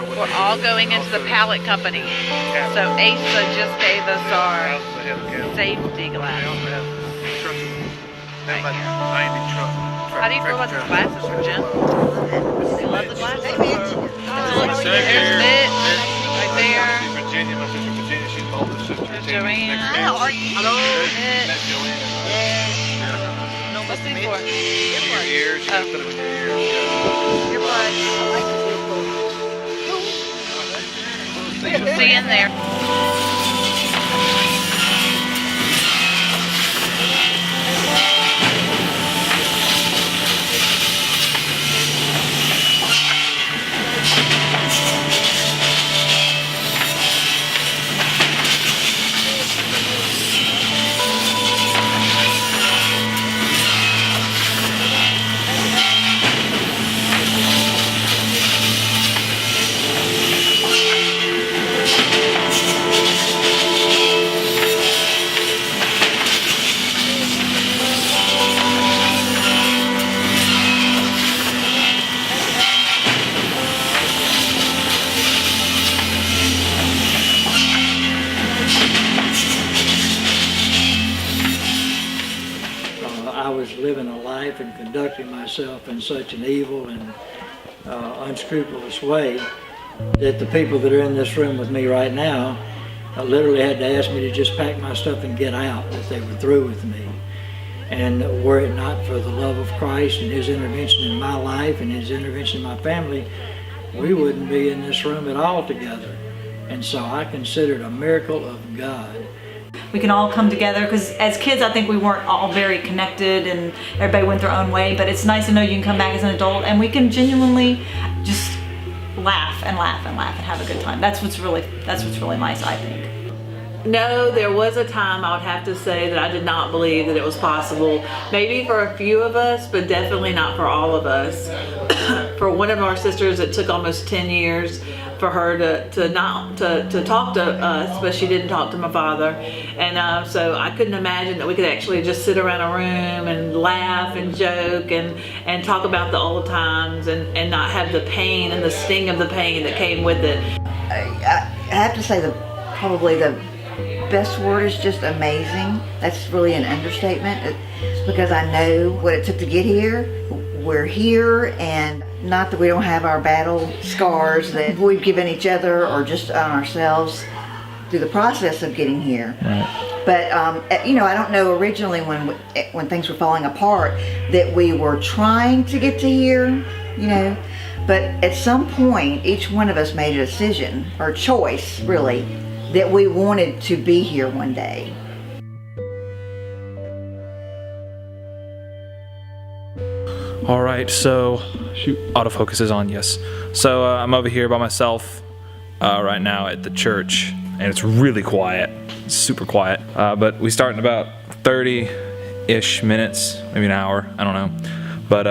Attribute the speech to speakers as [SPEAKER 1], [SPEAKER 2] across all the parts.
[SPEAKER 1] We're all going into the pallet company. So Asa just gave us our safety glasses. Right here. How do you feel about the glasses, Jim? Do you love the glasses? There's Fit right there.
[SPEAKER 2] Virginia, my sister Virginia, she's my older sister.
[SPEAKER 1] There's Joanne.
[SPEAKER 3] How are you?
[SPEAKER 1] Hello.
[SPEAKER 2] That's Joanne.
[SPEAKER 3] No,
[SPEAKER 1] What's these for?
[SPEAKER 2] Your ears, you gotta put them in your ears.
[SPEAKER 1] Your blood.
[SPEAKER 3] I like to
[SPEAKER 1] We'll see you in there.
[SPEAKER 4] I was living a life and conducting myself in such an evil and unscrupulous way that the people that are in this room with me right now literally had to ask me to just pack my stuff and get out, that they were through with me. And were it not for the love of Christ and His intervention in my life and His intervention in my family, we wouldn't be in this room at all together. And so I consider it a miracle of God.
[SPEAKER 5] We can all come together, because as kids I think we weren't all very connected and everybody went their own way, but it's nice to know you can come back as an adult and we can genuinely just laugh and laugh and laugh and have a good time. That's what's really nice, I think.
[SPEAKER 6] No, there was a time I would have to say that I did not believe that it was possible. Maybe for a few of us, but definitely not for all of us. For one of our sisters, it took almost 10 years for her to talk to us, but she didn't talk to my father. And so I couldn't imagine that we could actually just sit around a room and laugh and joke and talk about the old times and not have the pain and the sting of the pain that came with it.
[SPEAKER 3] I have to say probably the best word is just amazing. That's really an understatement, because I know what it took to get here. We're here, and not that we don't have our battle scars that we've given each other or just on ourselves through the process of getting here.
[SPEAKER 7] Right.
[SPEAKER 3] But I don't know originally when things were falling apart that we were trying to get to here, but at some point each one of us made a decision or choice, really, that we wanted to be here one day.
[SPEAKER 7] All right, so autofocus is on, yes. So I'm over here by myself right now at the church, and it's really quiet. It's super quiet. But we start in about 30-ish minutes, maybe an hour. I don't know. But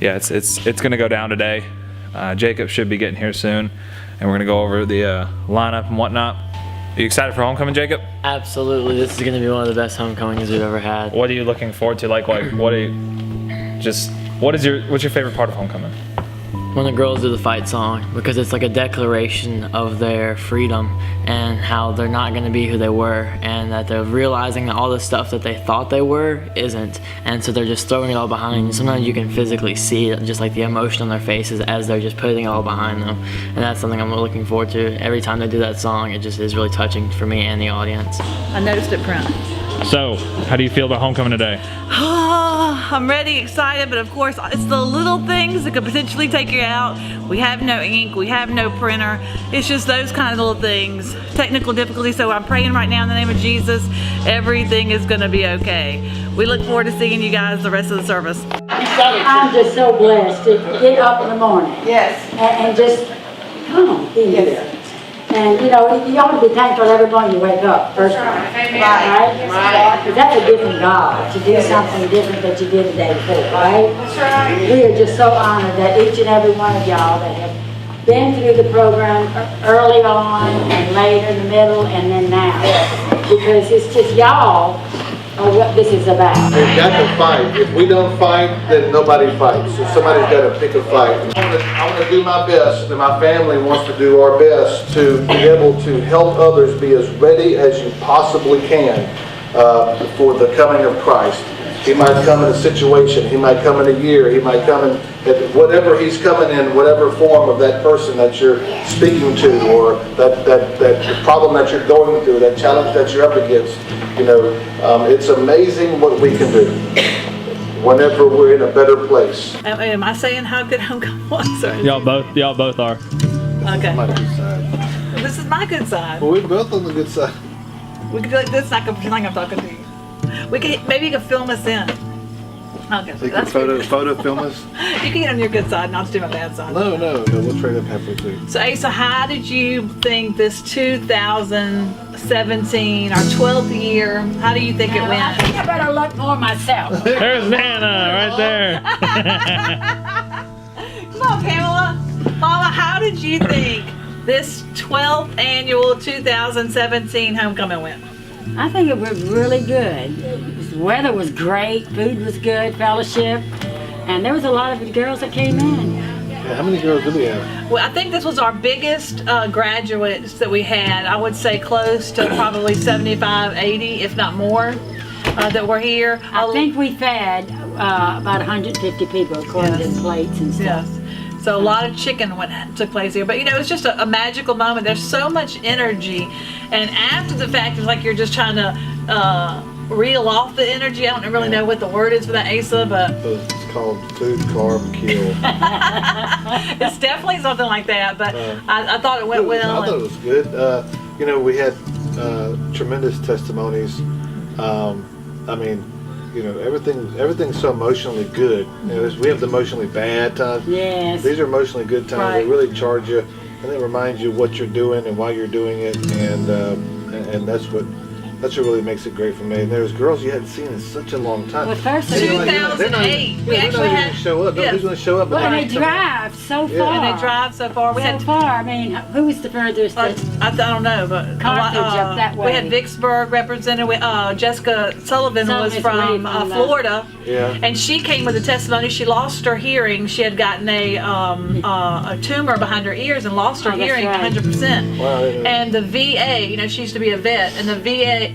[SPEAKER 7] yeah, it's gonna go down today. Jacob should be getting here soon, and we're gonna go over the lineup and whatnot. Are you excited for homecoming, Jacob?
[SPEAKER 8] Absolutely. This is gonna be one of the best homecomings we've ever had.
[SPEAKER 7] What are you looking forward to? What's your favorite part of homecoming?
[SPEAKER 8] When the girls do the fight song, because it's like a declaration of their freedom and how they're not going to be who they were, and that they're realizing that all the stuff that they thought they were isn't, and so they're just throwing it all behind. And sometimes you can physically see it, just like the emotion on their faces as they're just putting it all behind them, and that's something I'm looking forward to. Every time they do that song, it just is really touching for me and the audience.
[SPEAKER 6] I noticed it print.
[SPEAKER 7] So, how do you feel about homecoming today?
[SPEAKER 6] I'm ready, excited, but of course it's the little things that could potentially take you out. We have no ink, we have no printer. It's just those kind of little things. Technical difficulties, so I'm praying right now in the name of Jesus, everything is gonna be okay. We look forward to seeing you guys the rest of the service.
[SPEAKER 9] I'm just so blessed to get up in the morning.
[SPEAKER 3] Yes.
[SPEAKER 9] And just come in here. And you ought to be thankful every morning you wake up, first of all. Right? Because that's a different God, to do something different that you did the day before, right? That's right. We are just so honored that each and every one of y'all that have been through the program early on and later in the middle and then now. Because it's just y'all what this is about.
[SPEAKER 2] We've got to fight. If we don't fight, then nobody fights. So somebody's got to pick a fight. I want to do my best, and my family wants to do our best to be able to help others be as ready as you possibly can for the coming of Christ. He might come in a situation, he might come in a year, he might come in whatever he's coming in, whatever form of that person that you're speaking to, or that problem that you're going through, that challenge that you're up against. You know, it's amazing what we can do whenever we're in a better place.
[SPEAKER 6] Am I saying how good homecoming was? Or
[SPEAKER 7] Y'all both are.
[SPEAKER 6] okay.
[SPEAKER 2] My good side.
[SPEAKER 6] This is my good side.
[SPEAKER 2] Well, we're both on the good side.
[SPEAKER 6] We could do like this. I could pretend like I'm talking to you. We could maybe you could film us in. Okay,
[SPEAKER 2] So you can photo film us?
[SPEAKER 6] You can get on your good side, and I'll just do my bad side.
[SPEAKER 2] No, we'll trade up halfway through.
[SPEAKER 6] So Asa, how did you think this 2017, our 12th year, how do you think it
[SPEAKER 9] I
[SPEAKER 6] went?
[SPEAKER 9] think I better look more myself.
[SPEAKER 7] There's Nana right there.
[SPEAKER 6] Come on, Pamela. Mama, how did you think this 12th annual 2017 homecoming went?
[SPEAKER 9] I think it was really good. The weather was great, food was good, fellowship, and there was a lot of girls that came in.
[SPEAKER 2] Yeah, how many girls do we have?
[SPEAKER 6] Well, I think this was our biggest graduates that we had. I would say close to probably 75, 80, if not more, that were here.
[SPEAKER 9] I think we fed about 150 people according to the plates and stuff.
[SPEAKER 6] Yes. So a lot of chicken took place here. But you know, it's just a magical moment. There's so much energy. And after the fact, it's like you're just trying to reel off the energy. I don't really know what the word is for that, Asa, but
[SPEAKER 2] It's called food, carb, kill.
[SPEAKER 6] it's definitely something like that. But I thought it went well.
[SPEAKER 2] I thought it was good. You know, we had tremendous testimonies. I mean, you know, everything's so emotionally good. You know, we have the emotionally bad times.
[SPEAKER 9] Yes.
[SPEAKER 2] These are emotionally good times.
[SPEAKER 6] Right.
[SPEAKER 2] They really charge you, and they remind you what you're doing and why you're doing it, and that's what really makes it great for me. And there's girls you hadn't seen in such a long time.
[SPEAKER 9] Well, first of
[SPEAKER 2] And
[SPEAKER 9] all,
[SPEAKER 2] you're like,
[SPEAKER 6] 2008. We
[SPEAKER 2] they're
[SPEAKER 6] actually
[SPEAKER 2] not
[SPEAKER 6] had
[SPEAKER 2] even show up.
[SPEAKER 6] yes.
[SPEAKER 2] Nobody's going to show up. but
[SPEAKER 9] well,
[SPEAKER 2] they're
[SPEAKER 9] and they
[SPEAKER 2] coming.
[SPEAKER 9] drive so
[SPEAKER 2] Yeah.
[SPEAKER 9] far.
[SPEAKER 6] and they drive so far. We
[SPEAKER 9] so
[SPEAKER 6] had
[SPEAKER 9] far. I mean, who was the furthest?
[SPEAKER 6] I don't know, but
[SPEAKER 9] Carthage up that
[SPEAKER 6] we had
[SPEAKER 9] way.
[SPEAKER 6] Vicksburg represented. Jessica Sullivan was
[SPEAKER 9] Sullivan's lady
[SPEAKER 6] from
[SPEAKER 9] from,
[SPEAKER 6] Florida,
[SPEAKER 2] Yeah.
[SPEAKER 6] and she came with a testimony. She lost her hearing. She had gotten a tumor behind her ears and lost her
[SPEAKER 9] Oh, that's
[SPEAKER 6] hearing
[SPEAKER 9] right.
[SPEAKER 6] 100%.
[SPEAKER 2] Wow, I didn't know.
[SPEAKER 6] And the VA, you know, she used to be a vet, and the VA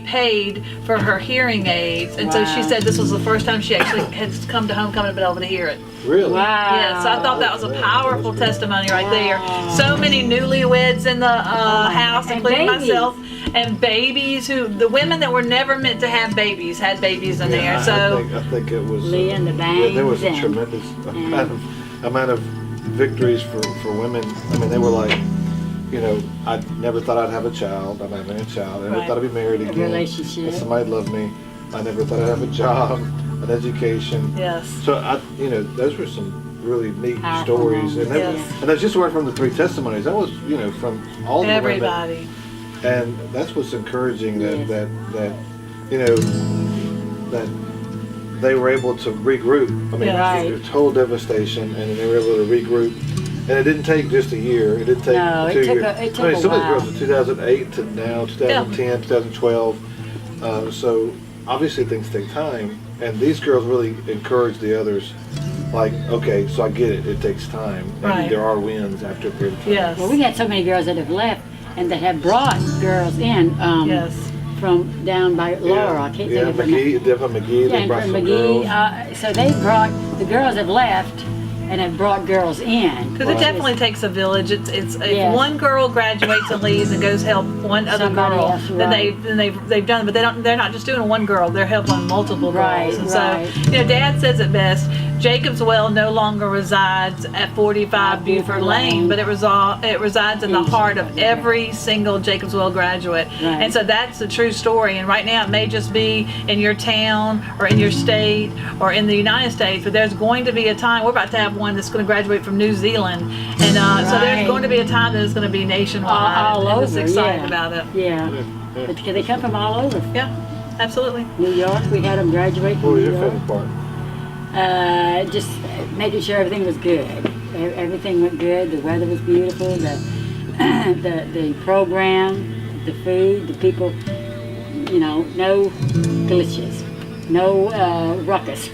[SPEAKER 6] paid for her hearing aids. And so she
[SPEAKER 9] Wow.
[SPEAKER 6] said this was the first time she actually had come to homecoming and been able to hear it.
[SPEAKER 2] Really?
[SPEAKER 9] Wow.
[SPEAKER 6] Yeah, so I thought that was a powerful testimony right there. So many newlyweds in the house,
[SPEAKER 9] And
[SPEAKER 6] including
[SPEAKER 9] babies.
[SPEAKER 6] myself, and babies the women that were never meant to have babies had babies in there. So
[SPEAKER 2] I think it was.
[SPEAKER 9] Leah and the
[SPEAKER 2] there was a
[SPEAKER 9] Bangs and-
[SPEAKER 2] tremendous amount of victories for women. I mean, they were like, you know, I never thought I'd have a child. I'm having a child. I never
[SPEAKER 6] Right.
[SPEAKER 2] thought I'd be married again.
[SPEAKER 9] relationship.
[SPEAKER 2] And somebody'd love me. I never thought I'd have a job, an education.
[SPEAKER 6] yes.
[SPEAKER 2] So you know, those were some really neat
[SPEAKER 9] Powerful
[SPEAKER 2] stories, and
[SPEAKER 9] moments.
[SPEAKER 6] Yes.
[SPEAKER 2] and those just weren't from the three testimonies. That was, you know, from all the women.
[SPEAKER 6] Everybody.
[SPEAKER 2] And that's what's encouraging that
[SPEAKER 9] Yes.
[SPEAKER 2] that you know that they were able to regroup. I mean,
[SPEAKER 6] Yeah.
[SPEAKER 2] it was total devastation, and they were able to regroup. And it didn't take just a year. It didn't take
[SPEAKER 9] No, it
[SPEAKER 2] 2
[SPEAKER 9] took
[SPEAKER 2] years.
[SPEAKER 9] it took
[SPEAKER 2] I mean,
[SPEAKER 9] a
[SPEAKER 2] some of these
[SPEAKER 9] while.
[SPEAKER 2] girls from 2008 to now, 2010, 2012. So obviously things take time, and these girls really encourage the others. Like, okay, so I get it. It takes time, and
[SPEAKER 6] Right.
[SPEAKER 2] there are wins after a period of time.
[SPEAKER 6] Yes.
[SPEAKER 9] Well, we got so many girls that have left and that have brought girls in
[SPEAKER 6] Yes.
[SPEAKER 9] from down by Laurel. I can't
[SPEAKER 2] Yeah,
[SPEAKER 9] think of her name.
[SPEAKER 2] McGee, Devin McGee,
[SPEAKER 9] Yeah,
[SPEAKER 2] they
[SPEAKER 9] and
[SPEAKER 2] brought
[SPEAKER 9] from
[SPEAKER 2] some
[SPEAKER 9] McGee.
[SPEAKER 2] girls.
[SPEAKER 9] So they brought, the girls have left and have brought girls in.
[SPEAKER 6] Because it definitely takes a village. It's if
[SPEAKER 9] Yes.
[SPEAKER 6] one girl graduates and leaves and goes help one other
[SPEAKER 9] Somebody
[SPEAKER 6] girl,
[SPEAKER 9] else,
[SPEAKER 6] then
[SPEAKER 9] right.
[SPEAKER 6] they've done. But they're not just doing one girl. They're helping multiple
[SPEAKER 9] Right,
[SPEAKER 6] girls. And
[SPEAKER 9] right.
[SPEAKER 6] so, you know, Dad says it best. Jacob's Well no longer resides at 45 Buford Lane, but it resides in the heart of every single Jacob's Well graduate.
[SPEAKER 9] Right.
[SPEAKER 6] And so that's the true story. And right now it may just be in your town or in your state or in the United States, but there's going to be a time, we're about to have one that's going to graduate from New Zealand. And so there's
[SPEAKER 9] Right.
[SPEAKER 6] going to be a time that it's going to be nationwide.
[SPEAKER 9] all
[SPEAKER 6] and just
[SPEAKER 9] over,
[SPEAKER 6] excited
[SPEAKER 9] yeah.
[SPEAKER 6] about it.
[SPEAKER 9] Yeah, but they come from all over.
[SPEAKER 6] Yeah, absolutely.
[SPEAKER 9] New York, we had them graduate
[SPEAKER 2] What
[SPEAKER 9] from
[SPEAKER 2] was
[SPEAKER 9] New
[SPEAKER 2] your
[SPEAKER 9] York.
[SPEAKER 2] favorite part?
[SPEAKER 9] Just making sure everything was good. Everything went good. The weather was beautiful. The program, the food, the people. you know, no glitches, no ruckus.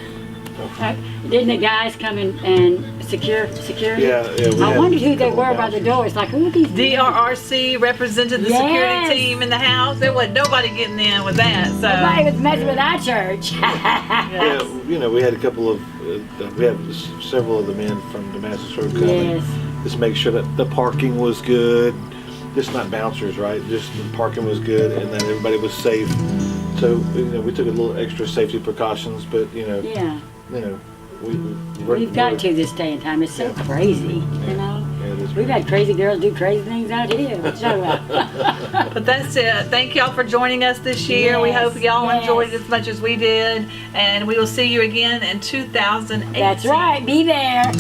[SPEAKER 9] Didn't the guys come in and security?
[SPEAKER 2] Yeah, we
[SPEAKER 9] I
[SPEAKER 2] had
[SPEAKER 9] wondered who
[SPEAKER 2] a
[SPEAKER 9] they
[SPEAKER 2] couple
[SPEAKER 9] were by the
[SPEAKER 2] bouncers.
[SPEAKER 9] door. It's like, who are these?
[SPEAKER 6] DRRC represented the
[SPEAKER 9] Yes.
[SPEAKER 6] security team in the house. There wasn't nobody getting in with that. So
[SPEAKER 9] Nobody was messing with our church.
[SPEAKER 2] Yeah, you know, we had a couple of, we have several of the men from Damascus Road coming.
[SPEAKER 9] Yes.
[SPEAKER 2] Just make sure that the parking was good. Just not bouncers, right? Just the parking was good and that everybody was safe. So, you know, we took a little extra safety precautions, but, you know,
[SPEAKER 9] Yeah,
[SPEAKER 2] we've
[SPEAKER 9] got to this day and time. It's so crazy, you know.
[SPEAKER 2] Yeah, it is
[SPEAKER 9] We've had crazy girls do crazy things out here. What you talking about?
[SPEAKER 6] but that's it. Thank y'all for joining us this year. We
[SPEAKER 9] Yes,
[SPEAKER 6] hope y'all
[SPEAKER 9] yes.
[SPEAKER 6] enjoyed it as much as we did. And we will see you again in 2018.
[SPEAKER 9] That's right. Be there.